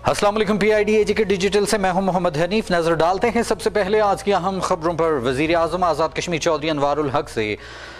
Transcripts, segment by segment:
अस्सलाम वालेकुम। PID के डिजिटल से मैं हूं मोहम्मद हनीफ। नजर डालते हैं सबसे पहले आज की अहम खबरों पर। वजीर आजम आज़ाद कश्मीर चौधरी अनवारुल हक से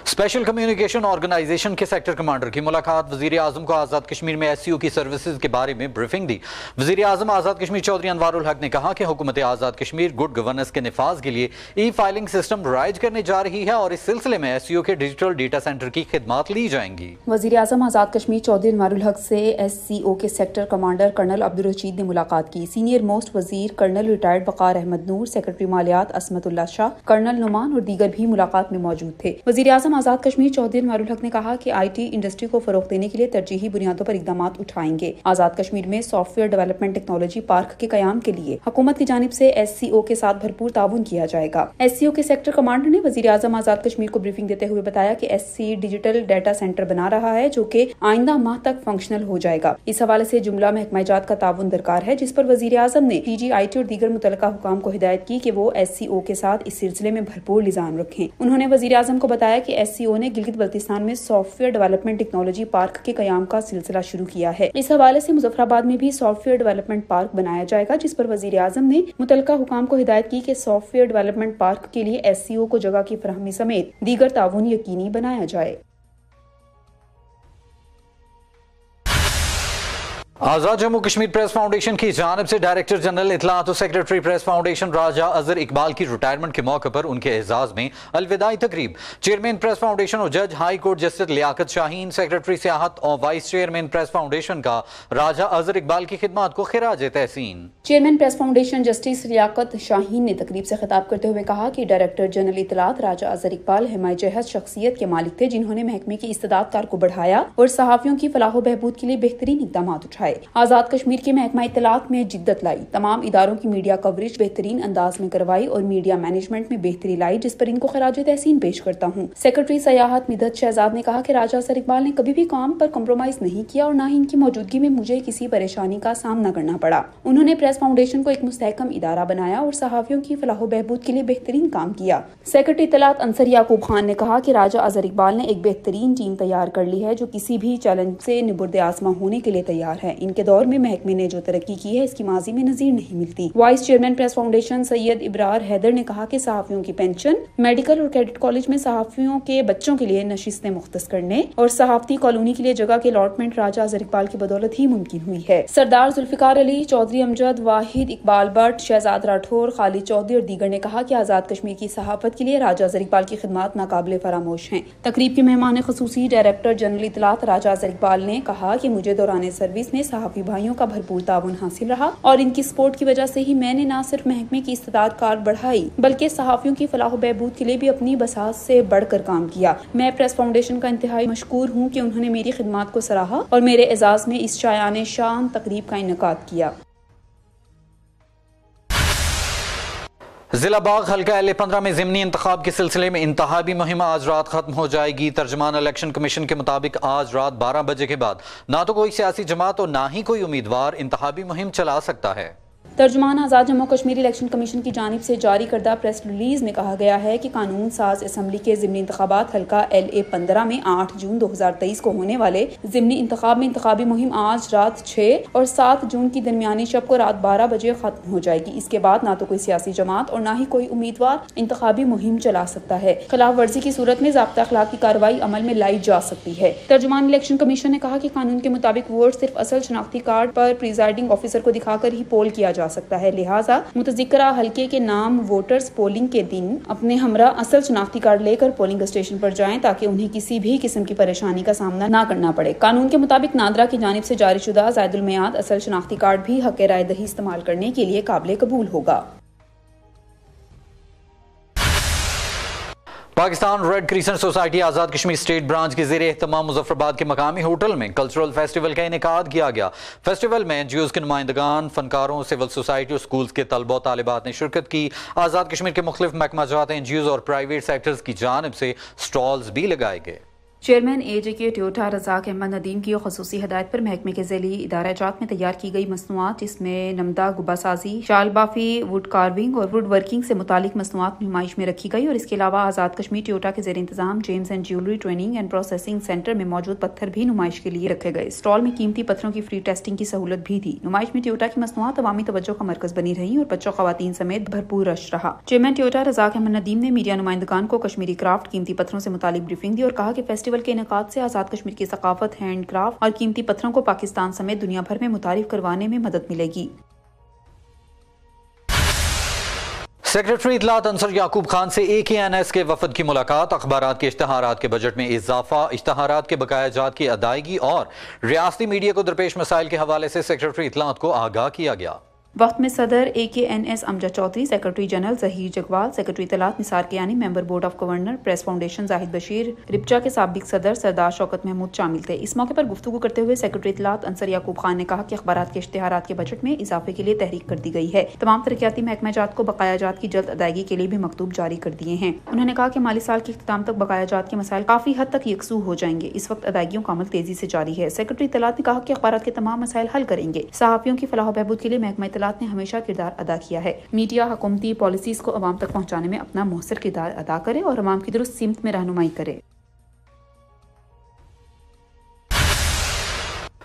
स्पेशल कम्युनिकेशन ऑर्गेनाइजेशन के सेक्टर कमांडर की मुलाकात। वजीर आजम को आज़ाद कश्मीर में SCO की सर्विसेज के बारे में ब्रीफिंग दी। वजीर आजम आज़ाद कश्मीर चौधरी अनवारुल हक ने कहा कि हुकूमत आज़ाद कश्मीर गुड गवर्नेंस के निफाज के लिए E-फाइलिंग सिस्टम राइज करने जा रही है और इस सिलसिले में SCO के डिजिटल डेटा सेंटर की खिदमात ली जाएंगी। वजीर आजम आज़ाद कश्मीर चौधरी अनवारुल हक से SCO के sector commander colonel Abdul Rashid ने मुलाकात की। सीनियर मोस्ट वजीर colonel retired Waqar Ahmed Noor, secretary मालियात असमतुल्ला शाह, कर्नल नुमान और दीगर भी मुलाकात में मौजूद थे। वजीर आजम आज़ाद कश्मीर चौधरी अनवारुल हक ने कहा कि IT इंडस्ट्री को फरोग देने के लिए तरजीही बुनियादों पर इकदाम उठाएंगे। आज़ाद कश्मीर में सॉफ्टवेयर डेवलपमेंट टेक्नोलॉजी पार्क के कयाम के लिए हुकूमत की जानिब से SCO के साथ भरपूर ताउन किया जाएगा। SCO के सेक्टर कमांडर ने वजीर आजम आज़ाद कश्मीर को ब्रीफिंग देते हुए बताया कि SC डिजिटल डाटा सेंटर बना रहा है जो कि आइंदा माह तक फंक्शनल हो जाएगा। इस हवाले से जुमला महकमा जात का ताउन दरकार है, जिस पर वजीर आजम ने DG IT और दीगर मुतल्लिका हुकाम को हिदायत की कि वो SCO के साथ इस सिलसिले में भरपूर लिजाम रखें। उन्होंने वजीर आजम को बताया कि SCO ने गिलगित बल्तिस्तान में सॉफ्टवेयर डेवलपमेंट टेक्नोलॉजी पार्क के कयाम का सिलसिला शुरू किया है। इस हवाले से मुजफ्फराबाद में भी सॉफ्टवेयर डेवलपमेंट पार्क बनाया जाएगा, जिस पर वजीर आजम ने मुतल्लिका हुकाम को हिदायत की कि सॉफ्टवेयर डेवलपमेंट पार्क के लिए SCO को जगह की फराहमी समेत दीगर ताउन यकीनी बनाया जाए। आज़ाद जम्मू कश्मीर प्रेस फाउंडेशन की जानिब से डायरेक्टर जनरल इत्तलात और सेक्रेटरी प्रेस फाउंडेशन राजा अजहर इकबाल की रिटायरमेंट के मौके पर उनके एजाज में अलविदाई तकरीब। चेयरमैन प्रेस फाउंडेशन और जज high court justice Liaquat Shaheen, secretary सियाहत और वाइस चेयरमैन प्रेस फाउंडेशन का राजा अजहर इकबाल की खिदमत को खिराज तहसीन। Chairman press foundation justice Liaquat Shaheen ने तकरीब से खिताब करते हुए कहा कि डायरेक्टर जनरल इत्तलात राजा अजहर इकबाल हिमायत जहत शख्सियत के मालिक थे, जिन्होंने महकमे की इस्तेदाद कार को बढ़ाया और सहाफियों की फलाह बहबूद के लिए बेहतरीन इकदाम उठाए। आज़ाद कश्मीर के महकमा इत्तलात में जिद्दत लाई, तमाम इदारों की मीडिया कवरेज बेहतरीन अंदाज में करवाई और मीडिया मैनेजमेंट में बेहतरी लाई, जिस पर इनको खराज तहसीन पेश करता हूँ। सेक्रेटरी सियाहत मिदत शहजाद ने कहा कि राजा अजहर इकबाल ने कभी भी काम पर कम्प्रोमाइज नहीं किया और न ही इनकी मौजूदगी में मुझे किसी परेशानी का सामना करना पड़ा। उन्होंने प्रेस फाउंडेशन को एक मुस्तहकम इदारा बनाया और सहाफियों की फलाह बहबूद के लिए बेहतरीन काम किया। सेक्रेटरी इत्तलात अंसर याकूब खान ने कहा कि राजा अजहर इकबाल ने एक बेहतरीन टीम तैयार कर ली है जो किसी भी चैलेंज से निबुर्द आज़मा होने के लिए तैयार है। इनके दौर में महकमे ने जो तरक्की की है इसकी माजी में नजीर नहीं मिलती। Vice chairman press foundation Syed Ibrar Haider ने कहा कि सहाफियों की पेंशन, मेडिकल और कैडेट कॉलेज में सहाफियों के बच्चों के लिए नशिस्तें मुख्तस करने और सहाफती कॉलोनी के लिए जगह के अलॉटमेंट राजा अजहर इकबाल की बदौलत ही मुमकिन हुई है। सरदार जुल्फिकार अली, चौधरी अमजद, वाहिद इकबाल भट्ट, शहजाद राठौर, खालिद चौधरी और दीगर ने कहा कि आज़ाद कश्मीर की सहाफत के लिए राजा अजहर इकबाल की खिदमत नाकाबिले फरामोश हैं। तकरीब के मेहमान खसूसी डायरेक्टर जनरल इत्तलात राजा अजहर इकबाल ने कहा कि मुझे दौरान सर्विस में सहाफी भाइयों का भरपूर ताउन हासिल रहा और इनकी सपोर्ट की वजह से ही मैंने न सिर्फ महकमे की इस्तेदाद कार बढ़ाई बल्कि सहाफियों की फलाह बहबूद के लिए भी अपनी बसात से बढ़कर काम किया। मैं प्रेस फाउंडेशन का इंतहाई मशकूर हूँ कि उन्होंने मेरी खिदमत को सराहा और मेरे एजाज में इस शायान शान तकरीब का इनेकाद किया। जिला बाग हल्का LA-15 में ज़िमनी इंतखाब के सिलसिले में इंतहाबी मुहिम आज रात खत्म हो जाएगी। तर्जमान इलेक्शन कमीशन के मुताबिक आज रात 12 बजे के बाद ना तो कोई सियासी जमात और ना ही कोई उम्मीदवार इंतहाबी मुहिम चला सकता है। तर्जुमान आज़ाद जम्मू कश्मीर इलेक्शन कमीशन की जानिब से जारी करदा प्रेस रिलीज में कहा गया है कि कानून साज असम्बली के ज़िमनी इंतखाबात हल्का LA-15 में 8 जून 2023 को होने वाले ज़िमनी इंतखाब में इंतखाबी मुहिम आज रात 6 और 7 जून की दरमियानी शब को रात 12 बजे खत्म हो जाएगी। इसके बाद ना तो कोई सियासी जमात और ना ही कोई उम्मीदवार इंतखाबी मुहिम चला सकता है। खिलाफ वर्जी की सूरत में ज़ाब्ता अखलाक की कार्रवाई अमल में लाई जा सकती है। तर्जुमान इलेक्शन कमीशन ने कहा कि कानून के मुताबिक वोट सिर्फ असल शनाख्ती कार्ड पर प्रिजाइडिंग ऑफिसर को दिखाकर ही पोल किया जा सकता है। लिहाजा मुतज़िक्रा हल्के के नाम वोटर्स पोलिंग के दिन अपने हमरा असल शनाख्ती कार्ड लेकर पोलिंग स्टेशन पर जाएं ताकि उन्हें किसी भी किस्म की परेशानी का सामना ना करना पड़े। कानून के मुताबिक नादरा की जानिब से जारी शुदा ज़ायदुल मियाद असल शनाख्ती कार्ड भी हक़ राय दही इस्तेमाल करने के लिए काबिल कबूल होगा। Pakistan red crescent society Azad Kashmir state branch के ज़ेरे एहतमाम मुजफ्फराबाद के मकामी होटल में कल्चरल फेस्टिवल का इनेकाद किया गया। फेस्टिवल में NGOs के नुमाइंदगान, फनकारों, सिविल सोसाइटी और स्कूल्स के तलबा तालिबात ने शिरकत की। आज़ाद कश्मीर के मुख्तलिफ महकमा जात, NGOs और प्राइवेट सेक्टर्स की जानिब से स्टॉल्स भी लगाए गए। چیئرمین AJK ٹویوٹا رزاق احمد ندیم کی خصوصی ہدایت پر محکمے کے ذیلی ادارہ جات میں تیار کی گئی مصنوعات جس میں نمدہ گبا سازی، شال بافی، ووڈ کارونگ اور ووڈ ورکنگ سے متعلق مصنوعات نمائش میں رکھی گئی اور اس کے علاوہ آزاد کشمیر ٹویوٹا کے زیر انتظام James and jewellery training and processing centre میں موجود پتھر بھی نمائش کے لیے رکھے گئے۔ اسٹال میں قیمتی پتھروں کی فری ٹیسٹنگ کی سہولت بھی تھی۔ نمائش میں ٹویوٹا کی مصنوعات عوامی توجہ کا مرکز بنی رہی اور بچوں خواتین سمیت بھرپور رش رہا۔ چیئرمین ٹویوٹا رزاق احمد ندیم نے میڈیا نمائندگان کو کشمیری کرافٹ قیمتی پتھروں سے متعلق بریفنگ دی اور کہا کہ فیسٹیول کے انعقاد سے آزاد کشمیر کی ثقافت، ہینڈ کرافٹ اور قیمتی پتھروں کو پاکستان سمیت دنیا بھر میں متعارف کروانے میں مدد ملے گی۔ سیکریٹری اطلاعات انصر یعقوب خان سے AKNS کے وفد کی ملاقات، اخبارات کے اشتہارات کے بجٹ میں اضافہ، اشتہارات کے بقایا جات کی ادائیگی اور ریاستی میڈیا کو درپیش مسائل کے حوالے سے سیکریٹری اطلاعات کو آگاہ کیا گیا۔ وقت میں صدر AKNS Amjad Chaudhry, secretary general Zaheer Jagwal, secretary اطلاعات Nisar Kiani, member board of governor press foundation Zahid Bashir, رپچا کے سابق صدر سردار شوکت محمود شامل تھے۔ اس موقع پر گفتگو کرتے ہوئے سیکریٹری اطلاعات انصر یعقوب خان نے کہا کہ اخبارات کے اشتہارات کے بجٹ میں اضافے کے لیے تحریک کر دی گئی ہے۔ تمام ترقیاتی محکمہ جات کو بقایا جات کی جلد ادائیگی کے لیے بھی مکتوب جاری کر دیے ہیں۔ انہوں نے کہا کہ مالی سال کے اختتام تک بقایا جات کے مسائل کافی حد تک یکسو ہو جائیں گے۔ اس وقت ادائیگیوں کا عمل تیزی سے جاری ہے۔ سیکریٹری اطلاعات نے کہا کہ اخبارات کے تمام مسائل حل کریں گے۔ صحافیوں کی فلاح و بہبود کے لیے محکمہ اطلاعات نے ہمیشہ کردار ادا کیا ہے۔ میڈیا حکومتی پالیسیز کو عوام تک پہنچانے میں اپنا مؤثر کردار ادا کرے اور عوام کی درست سمت میں رہنمائی کرے۔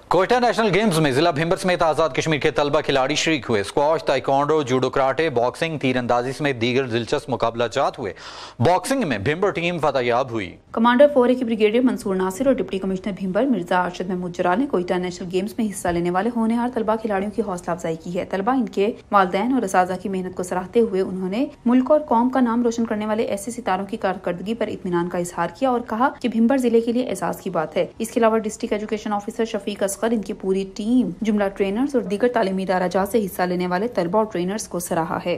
کوئٹہ نیشنل گیمز میں ضلع بھمبر سمیت آزاد کشمیر کے طلبہ کھلاڑی شریک ہوئے۔ Squash, taekwondo, judo karate, boxing, تیر اندازی سمیت دیگر دلچسپ مقابلہ جات ہوئے۔ باکسنگ میں بھمبر ٹیم فتح یاب ہوئی۔ کمانڈر 4A کے بریگیڈیئر منصور ناصر اور ڈپٹی کمشنر بھمبر مرزا ارشد محمود جرال نے کوئٹہ نیشنل گیمز میں حصہ لینے والے ہونہار طلبہ کھلاڑیوں کی حوصلہ افزائی کی ہے۔ طلبہ، ان کے والدین اور اساتذہ کی محنت کو سراہتے ہوئے انہوں نے ملک اور قوم کا نام روشن کرنے والے ایسے ستاروں کی کارکردگی پر اطمینان کا اظہار کیا اور کہا کہ بھمبر ضلع کے لیے اعزاز کی بات ہے۔ اس کے علاوہ ڈسٹرکٹ ایجوکیشن آفیسر شفیق اصغر، ان کی پوری ٹیم، جملہ ٹرینرز اور دیگر تعلیمی ادارہ جات سے حصہ لینے والے طلبہ اور ٹرینرز کو سراہا ہے۔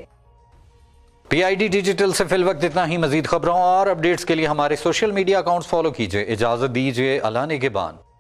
PID ڈیجیٹل سے فی الوقت اتنا ہی۔ مزید خبروں اور اپڈیٹس کے لیے ہمارے سوشل میڈیا اکاؤنٹس فالو کیجئے۔ اجازت دیجئے، اللہ نگہبان۔